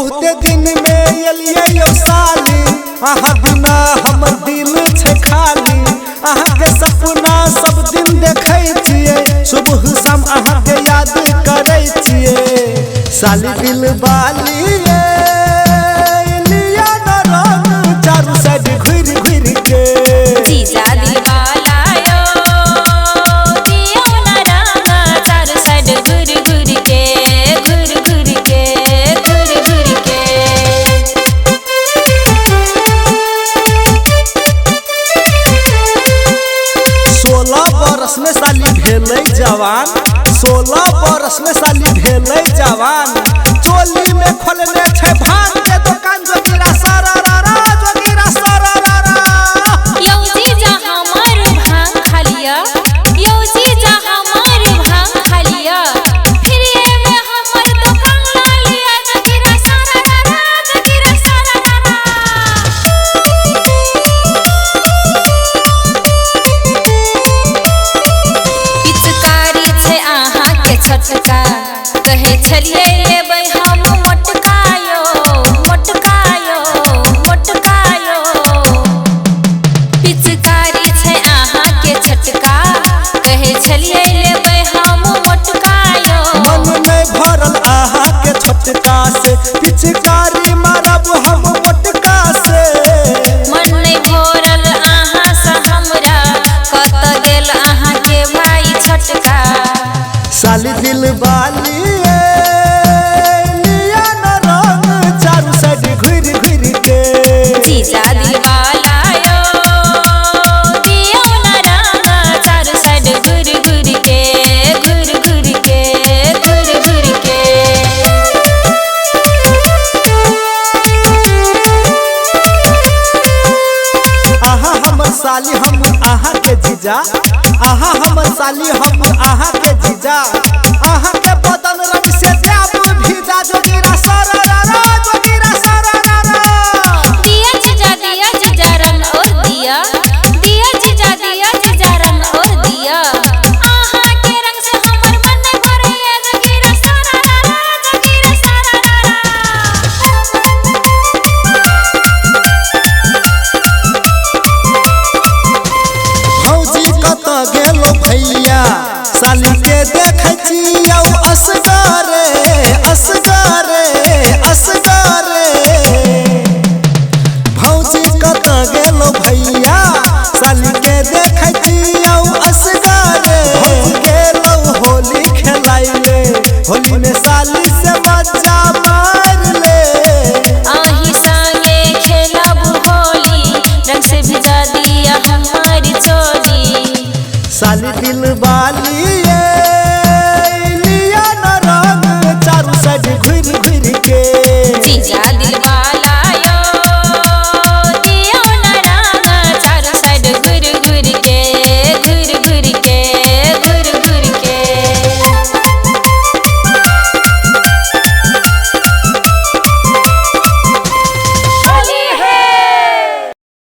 बहुते दिन में एलिए यो साली अहाँ बिना हमर दिल छै खाली अहाँ के सपना सब दिन देखै छियै सुबह शाम अहाँ के याद करै छियै साली दिल वाली लिया न रंग चारू साइड घुर घुर के जीजा दिल वाला यो दियो न रंग चारू साइड घुर घुर के घुर घुर के घुर घुर के 16 बरस में साली भेलै जवान 16 बरस में साली भेलै जवान चोली में खोलने छै भांग के दुकान जोगिरा सरारा जोगिरा सरारा यो जीजा हमर भांग खालिया यो जीजा हमर भांग खालिया फिर ये में हमर दुकान ला लिया जोगिरा सरारा जोगिरा सरारा पिचकारी छै अहाँ के छटका कहे छलिए लेबै हम मोटकायो मोटकायो मोटकायो पिचकारी छै अहाँ के छटका कहे छलिए लेबै हम मोटकायो मन नहीं भरल अहाँ के छटका से पिचकारी मारब हम मोटका से मन नहीं भरल अहाँ से हमरा कत गेल अहाँ के भाई छटका साली दिल वाली लिया न रंग चारू साइड घुर घुर के जीजा दिल वाला यो दियो न रंग चारू साइड घुर घुर के घुर घुर के घुर घुर के अहाँ हमर साली हम अहाँ के जीजा अहाँ हमर साली हम अहाँ के जीजा अहाँ के बदन रंग से देब भीजा जोगिरा सरारा जोगिरा सरारा दिया जीजा रंग और दिया जीजा रंग और दिया आहा के रंग से हमर मन नहीं भरैया जोगिरा सरारा जोगिरा सरारा भौजी कत गेलो भैया साली के देखै छियौ असगरे असगरे असगरे भौजी कत गेलो भैया साली के देखै छियौ असगरे गेलो होली खेलाइले होली में साली से मजा मार ले आही संगे खेलब होली रंग से भिजा दिया हमारी चोली साली दिल वाली लिया न रंग चारू साइड घुर घुर के जीजा